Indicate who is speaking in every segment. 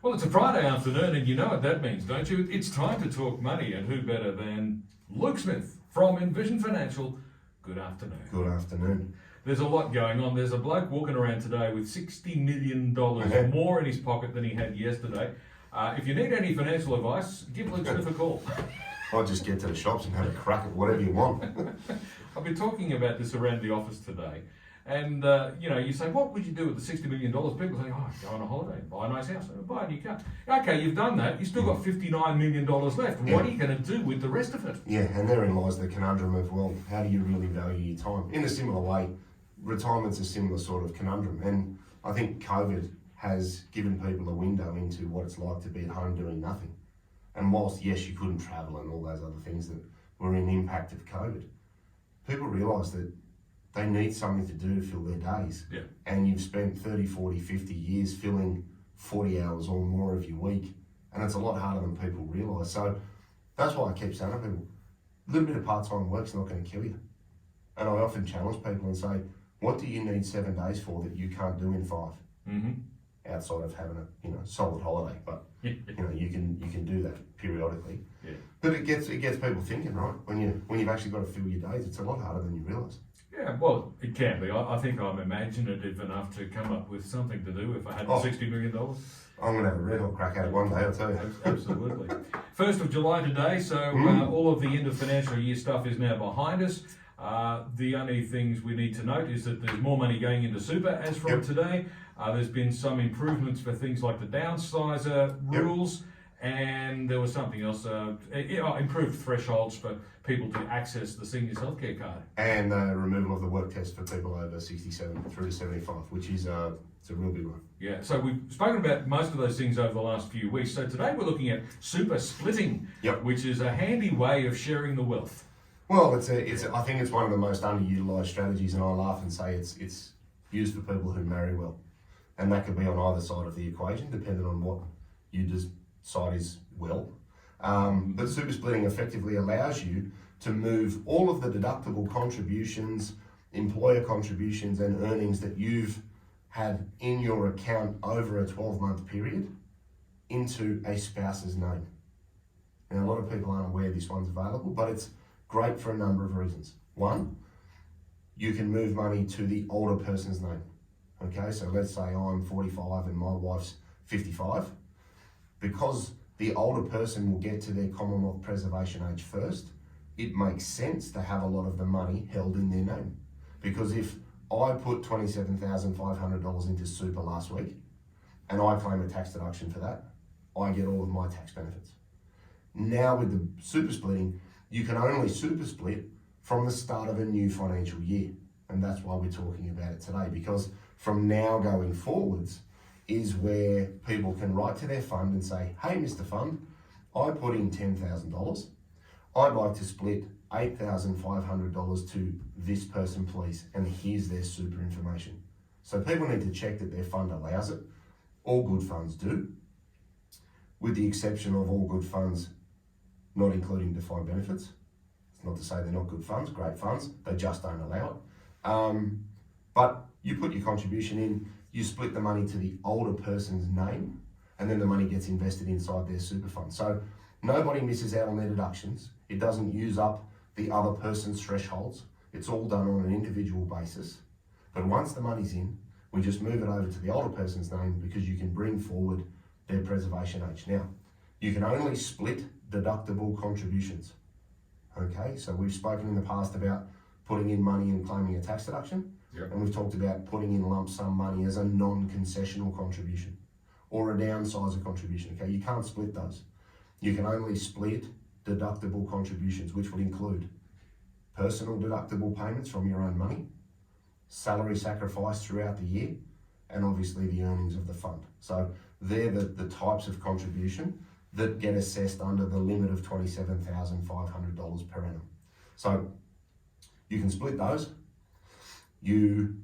Speaker 1: Well, it's a Friday afternoon, and you know what that means, don't you? It's time to talk money, and who better than Luke Smith from Envision Financial. Good afternoon.
Speaker 2: Good afternoon.
Speaker 1: There's a lot going on. There's a bloke walking around today with $60 million more in his pocket than he had yesterday. If you need any financial advice, give Luke Smith a call.
Speaker 2: I'll just get to the shops and have a crack at whatever you want.
Speaker 1: I've been talking about this around the office today. And, you say, what would you do with the $60 million? People say, go on a holiday, buy a nice house, buy a new car. Okay, you've done that. You've still got $59 million left.
Speaker 2: Yeah.
Speaker 1: What are you going to do with the rest of it?
Speaker 2: Yeah, and therein lies the conundrum of, well, how do you really value your time? In a similar way, retirement's a similar sort of conundrum. And I think COVID has given people a window into what it's like to be at home doing nothing. And whilst, yes, you couldn't travel and all those other things that were an impact of COVID, people realise that they need something to do to fill their days.
Speaker 1: Yeah.
Speaker 2: And you've spent 30, 40, 50 years filling 40 hours or more of your week. And it's a lot harder than people realise. So that's why I keep saying to people, a little bit of part-time work's not going to kill you. And I often challenge people and say, what do you need 7 days for that you can't do in 5?
Speaker 1: Mm-hmm.
Speaker 2: Outside of having a solid holiday, but you can do that periodically.
Speaker 1: Yeah.
Speaker 2: But it gets people thinking, right? When you've actually got to fill your days, it's a lot harder than you realise.
Speaker 1: Yeah, well, it can be. I think I'm imaginative enough to come up with something to do if I had $60 million.
Speaker 2: I'm going to have a red hot crack at it one day, I'll tell you.
Speaker 1: Absolutely. 1st of July today, so all of the end of financial year stuff is now behind us. The only things we need to note is that there's more money going into super as from today. There's been some improvements for things like the Downsizer rules, and there was something else, improved thresholds for people to access the seniors healthcare card.
Speaker 2: And removal of the work test for people over 67 through to 75, which is it's a real big one.
Speaker 1: Yeah, so we've spoken about most of those things over the last few weeks. So today we're looking at super splitting, which is a handy way of sharing the wealth.
Speaker 2: Well, I think it's one of the most underutilised strategies, and I laugh and say it's used for people who marry well. And that could be on either side of the equation, depending on what you decide is well. But super splitting effectively allows you to move all of the deductible contributions, employer contributions and earnings that you've had in your account over a 12-month period into a spouse's name. Now, a lot of people aren't aware this one's available, but it's great for a number of reasons. One, you can move money to the older person's name. Okay, so let's say I'm 45 and my wife's 55. Because the older person will get to their Commonwealth preservation age first, it makes sense to have a lot of the money held in their name. Because if I put $27,500 into super last week and I claim a tax deduction for that, I get all of my tax benefits. Now with the super splitting, you can only super split from the start of a new financial year. And that's why we're talking about it today, because from now going forwards is where people can write to their fund and say, hey, Mr. Fund, I put in $10,000. I'd like to split $8,500 to this person, please. And here's their super information. So people need to check that their fund allows it. All good funds do, with the exception of all good funds not including defined benefits. It's not to say they're not good funds, great funds, they just don't allow it. But you put your contribution in, you split the money to the older person's name, and then the money gets invested inside their super fund. So nobody misses out on their deductions. It doesn't use up the other person's thresholds. It's all done on an individual basis. But once the money's in, we just move it over to the older person's name because you can bring forward their preservation age. Now, you can only split deductible contributions. Okay, so we've spoken in the past about putting in money and claiming a tax deduction.
Speaker 1: Yep.
Speaker 2: And we've talked about putting in lump sum money as a non-concessional contribution or a downsizer contribution. Okay, you can't split those. You can only split deductible contributions, which would include personal deductible payments from your own money, salary sacrifice throughout the year, and obviously the earnings of the fund. So they're the types of contribution that get assessed under the limit of $27,500 per annum. So you can split those. You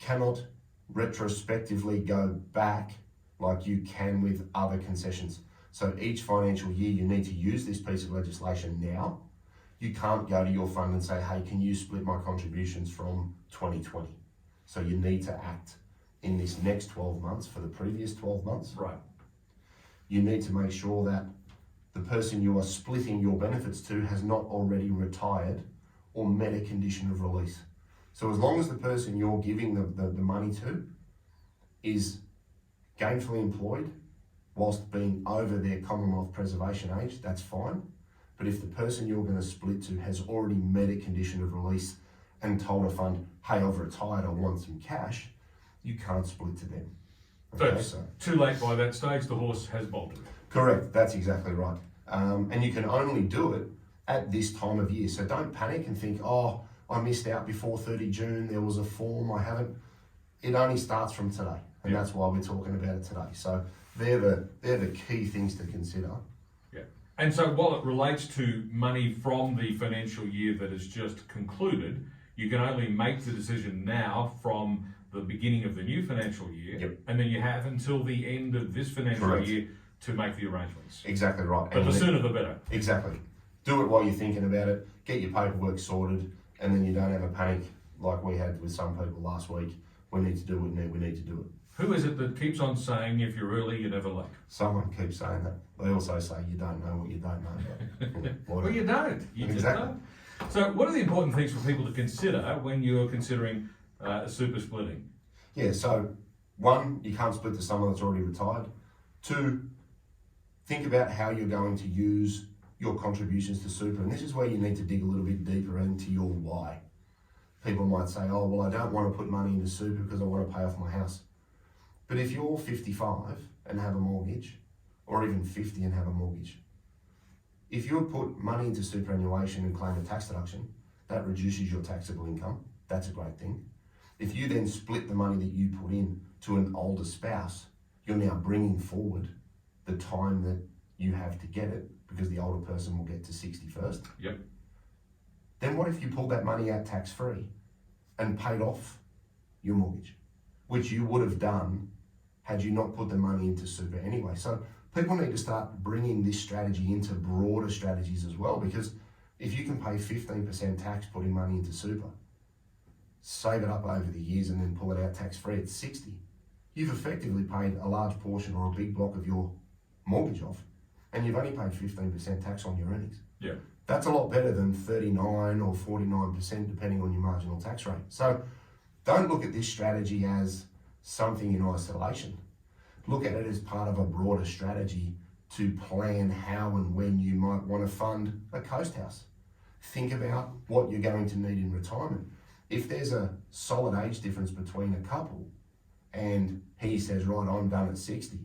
Speaker 2: cannot retrospectively go back like you can with other concessions. So each financial year you need to use this piece of legislation now. You can't go to your fund and say, hey, can you split my contributions from 2020? So you need to act in this next 12 months for the previous 12 months.
Speaker 1: Right.
Speaker 2: you need to make sure that the person you are splitting your benefits to has not already retired or met a condition of release. So as long as the person you're giving the money to is gainfully employed whilst being over their Commonwealth preservation age, that's fine. But if the person you're going to split to has already met a condition of release and told a fund, hey, I've retired, I want some cash, you can't split to them.
Speaker 1: Okay, so too late by that stage, the horse has bolted.
Speaker 2: Correct, that's exactly right. And you can only do it at this time of year. So don't panic and think, oh, I missed out before 30 June, there was a form, I haven't. It only starts from today, and that's why we're talking about it today. So they're the key things to consider.
Speaker 1: Yeah. And so while it relates to money from the financial year that has just concluded, you can only make the decision now from the beginning of the new financial year, and then you have until the end of this financial year to make the arrangements.
Speaker 2: Exactly right.
Speaker 1: But
Speaker 2: and
Speaker 1: the sooner the better.
Speaker 2: Exactly. Do it while you're thinking about it, get your paperwork sorted, and then you don't have a panic like we had with some people last week. We need to do it, we need to do it.
Speaker 1: Who is it that keeps on saying if you're early, you're never late?
Speaker 2: Someone keeps saying that. They also say you don't know what you don't know.
Speaker 1: Well, you don't. You just
Speaker 2: Exactly.
Speaker 1: don't. So what are the important things for people to consider when you're considering super splitting?
Speaker 2: Yeah, so one, you can't split to someone that's already retired. Two, think about how you're going to use your contributions to super. And this is where you need to dig a little bit deeper into your why. People might say, oh, well, I don't want to put money into super because I want to pay off my house. But if you're 55 and have a mortgage, or even 50 and have a mortgage, if you put money into superannuation and claim a tax deduction, that reduces your taxable income. That's a great thing. If you then split the money that you put in to an older spouse, you're now bringing forward the time that you have to get it, because the older person will get to 60 first.
Speaker 1: Yep.
Speaker 2: Then what if you pulled that money out tax-free and paid off your mortgage, which you would have done had you not put the money into super anyway? So people need to start bringing this strategy into broader strategies as well, because if you can pay 15% tax putting money into super, save it up over the years and then pull it out tax-free at 60, you've effectively paid a large portion or a big block of your mortgage off, and you've only paid 15% tax on your earnings.
Speaker 1: Yeah.
Speaker 2: That's a lot better than 39 or 49% depending on your marginal tax rate. So don't look at this strategy as something in isolation. Look at it as part of a broader strategy to plan how and when you might want to fund a coast house. Think about what you're going to need in retirement. If there's a solid age difference between a couple and he says, right, I'm done at 60,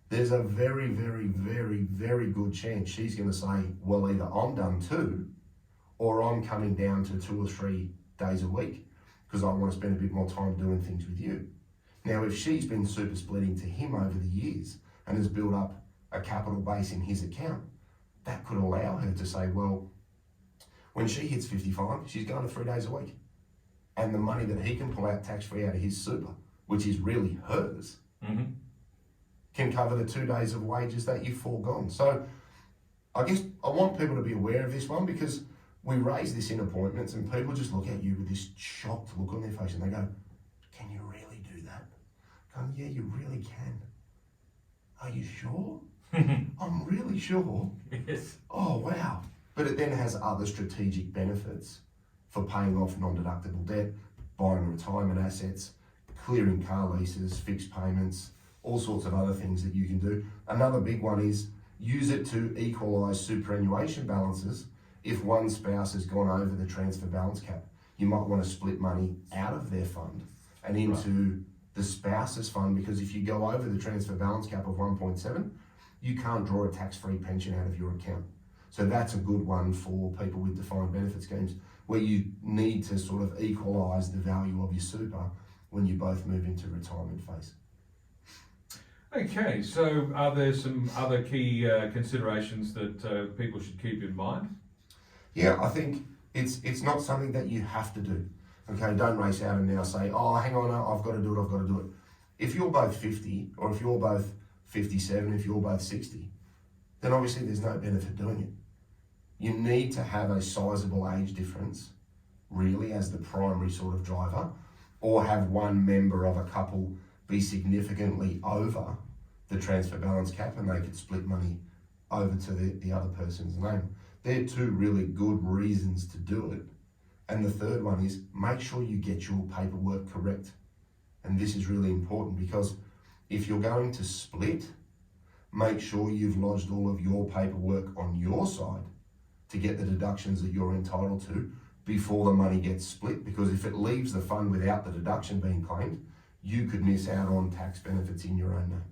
Speaker 2: there's a very, very, very, very good chance she's going to say, well, either I'm done too, or I'm coming down to 2 or 3 days a week because I want to spend a bit more time doing things with you. Now, if she's been super splitting to him over the years and has built up a capital base in his account, that could allow her to say, well, when she hits 55, she's going to 3 days a week. And the money that he can pull out tax-free out of his super, which is really hers, can cover the 2 days of wages that you've foregone. So I guess I want people to be aware of this one, because we raise this in appointments and people just look at you with this shocked look on their face and they go, can you really do that? I'm, yeah, you really can. Are you sure? I'm really sure.
Speaker 1: Yes.
Speaker 2: Oh, wow. But it then has other strategic benefits for paying off non-deductible debt, buying retirement assets, clearing car leases, fixed payments, all sorts of other things that you can do. Another big one is use it to equalise superannuation balances. If one spouse has gone over the transfer balance cap, you might want to split money out of their fund and into the spouse's fund, because if you go over the transfer balance cap of 1.7, you can't draw a tax-free pension out of your account. So that's a good one for people with defined benefit schemes, where you need to sort of equalise the value of your super when you both move into retirement phase.
Speaker 1: Okay, so are there some other key considerations that people should keep in mind?
Speaker 2: Yeah, I think it's not something that you have to do. Okay, don't race out and now say, oh, hang on, I've got to do it. If you're both 50, or if you're both 57, if you're both 60, then obviously there's no benefit doing it. You need to have a sizable age difference, really, as the primary sort of driver, or have one member of a couple be significantly over the transfer balance cap and they could split money over to the other person's name. They're two really good reasons to do it. And the third one is make sure you get your paperwork correct. And this is really important because if you're going to split, make sure you've lodged all of your paperwork on your side to get the deductions that you're entitled to before the money gets split. Because if it leaves the fund without the deduction being claimed, you could miss out on tax benefits in your own name.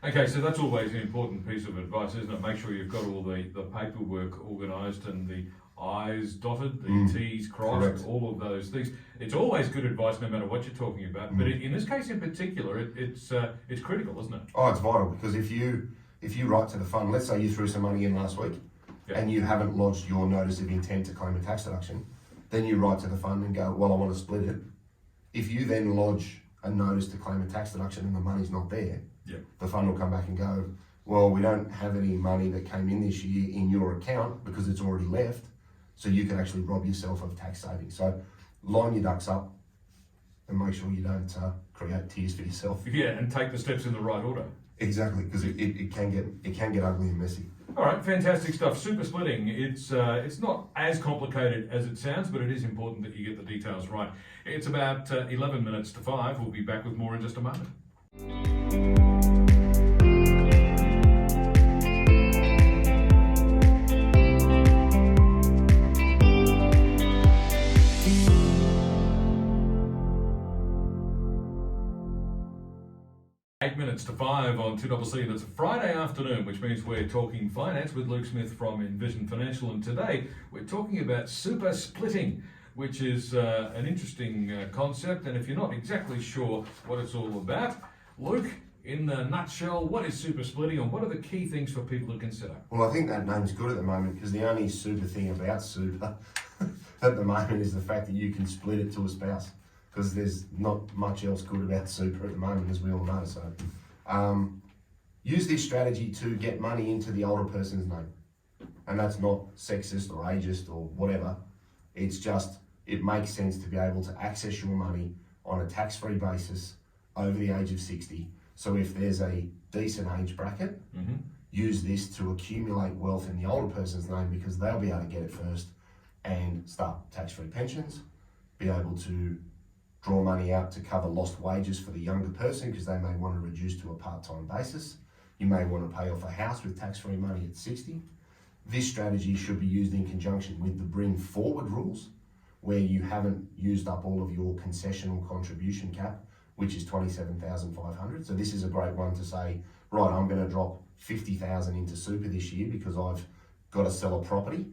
Speaker 1: Okay, so that's always an important piece of advice, isn't it? Make sure you've got all the paperwork organised and the I's dotted, the T's crossed,
Speaker 2: Correct.
Speaker 1: all of those things. It's always good advice no matter what you're talking about, but in this case in particular, it's critical, isn't it?
Speaker 2: Oh, it's vital because if you write to the fund, let's say you threw some money in last week and you haven't lodged your notice of intent to claim a tax deduction, then you write to the fund and go, well, I want to split it. If you then lodge a notice to claim a tax deduction and the money's not there, the fund will come back and go, well, we don't have any money that came in this year in your account because it's already left, so you can actually rob yourself of tax savings. So line your ducks up and make sure you don't create tears for yourself.
Speaker 1: Yeah, and take the steps in the right order.
Speaker 2: Exactly, because it can get ugly and messy.
Speaker 1: All right, fantastic stuff. Super splitting. It's not as complicated as it sounds, but it is important that you get the details right. It's about 11 minutes to 5. We'll be back with more in just a moment. Minutes to 5 on 2CC, and it's a Friday afternoon, which means we're talking finance with Luke Smith from Envision Financial, and today we're talking about super splitting, which is an interesting concept. And if you're not exactly sure what it's all about, Luke, in a nutshell, what is super splitting and what are the key things for people to consider?
Speaker 2: Well, I think that name's good at the moment because the only super thing about super at the moment is the fact that you can split it to a spouse. Because there's not much else good about super at the moment, as we all know. So use this strategy to get money into the older person's name. And that's not sexist or ageist or whatever. It's just, it makes sense to be able to access your money on a tax-free basis over the age of 60. So if there's a decent age bracket, use this to accumulate wealth in the older person's name because they'll be able to get it first and start tax-free pensions, be able to draw money out to cover lost wages for the younger person because they may want to reduce to a part-time basis. You may want to pay off a house with tax-free money at 60. This strategy should be used in conjunction with the bring forward rules where you haven't used up all of your concessional contribution cap, which is 27,500. So this is a great one to say, right, I'm going to drop 50,000 into super this year because I've got to sell a property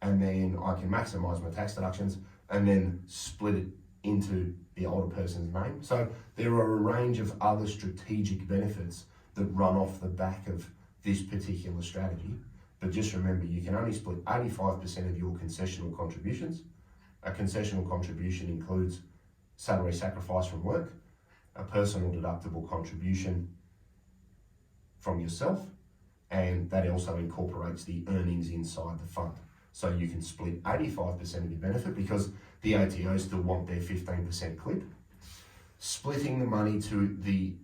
Speaker 2: and then I can maximise my tax deductions and then split it into the older person's name. So there are a range of other strategic benefits that run off the back of this particular strategy. But just remember, you can only split 85% of your concessional contributions. A concessional contribution includes salary sacrifice from work, a personal deductible contribution from yourself, and that also incorporates the earnings inside the fund. So you can split 85% of your benefit because the ATOs still want their 15% clip. Splitting the money to the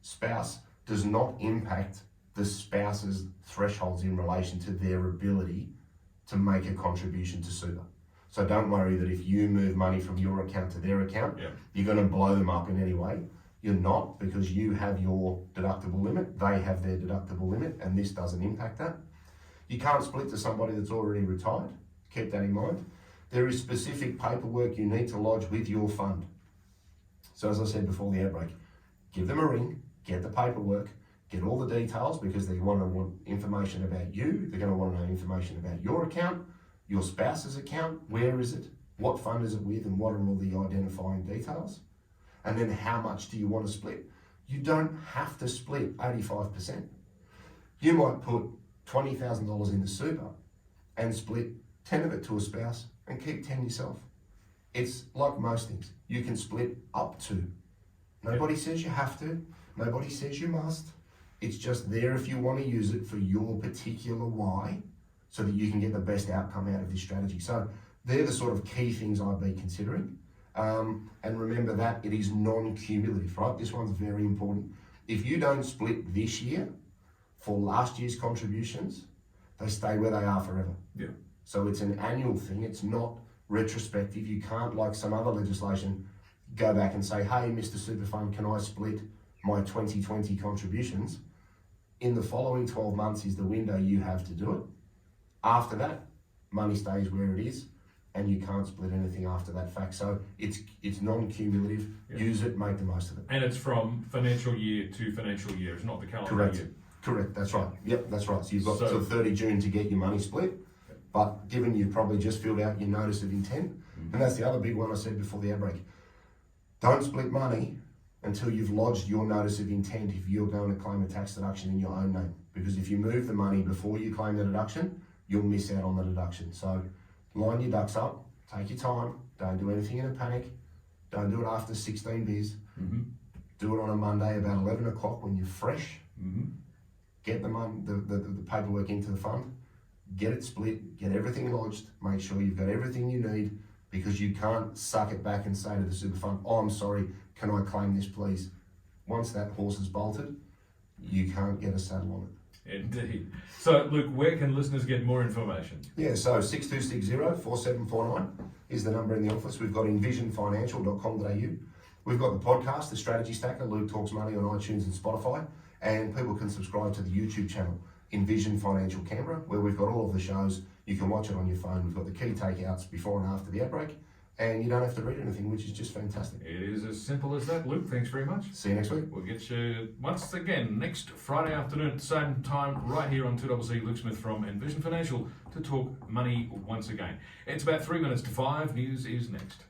Speaker 2: spouse does not impact the spouse's thresholds in relation to their ability to make a contribution to super. So don't worry that if you move money from your account to their account, you're going to blow them up in any way. You're not, because you have your deductible limit, they have their deductible limit, and this doesn't impact that. You can't split to somebody that's already retired. Keep that in mind. There is specific paperwork you need to lodge with your fund. So as I said before the outbreak, give them a ring, get the paperwork, get all the details because they want information about you. They're going to want to know information about your account, your spouse's account, where is it, what fund is it with, and what are all the identifying details. And then how much do you want to split? You don't have to split 85%. You might put $20,000 into super and split 10 of it to a spouse and keep 10 yourself. It's like most things. You can split up to. Nobody says you have to. Nobody says you must. It's just there if you want to use it for your particular why so that you can get the best outcome out of this strategy. So they're the sort of key things I'd be considering. And remember that it is non-cumulative, right? This one's very important. If you don't split this year, for last year's contributions, they stay where they are forever.
Speaker 1: Yeah.
Speaker 2: So it's an annual thing. It's not retrospective. You can't, like some other legislation, go back and say, hey, Mr. Super Fund, can I split my 2020 contributions? In the following 12 months is the window you have to do it. After that, money stays where it is, and you can't split anything after that fact. So it's non-cumulative.
Speaker 1: Yeah.
Speaker 2: Use it, make the most of it.
Speaker 1: And it's from financial year to financial year. It's not the calendar year.
Speaker 2: Correct, that's right. Yep, that's right. So you've got
Speaker 1: So-
Speaker 2: till 30 June to get your money split. But given you've probably just filled out your notice of intent, and that's the other big one I said before the ad break, don't split money until you've lodged your notice of intent if you're going to claim a tax deduction in your own name. Because if you move the money before you claim the deduction, you'll miss out on the deduction. So line your ducks up, take your time, don't do anything in a panic, don't do it after 16 beers, do it on a Monday about 11 o'clock when you're fresh, get the money, the paperwork into the fund, get it split, get everything lodged, make sure you've got everything you need, because you can't suck it back and say to the super fund, oh, I'm sorry, can I claim this please? Once that horse is bolted, you can't get a saddle on it.
Speaker 1: Indeed. So, Luke, where can listeners get more information?
Speaker 2: Yeah, so 6260-4749 is the number in the office. We've got envisionfinancial.com.au. We've got the podcast, The Strategy Stacker, Luke Talks Money on iTunes and Spotify, and people can subscribe to the YouTube channel, Envision Financial Canberra, where we've got all of the shows. You can watch it on your phone. We've got the key takeouts before and after the outbreak, and you don't have to read anything, which is just fantastic.
Speaker 1: It is as simple as that. Luke, thanks very much.
Speaker 2: See you next week.
Speaker 1: We'll get you once again next Friday afternoon at the same time, right here on 2CC. Luke Smith from Envision Financial to talk money once again. It's about 3 minutes to 5. News is next.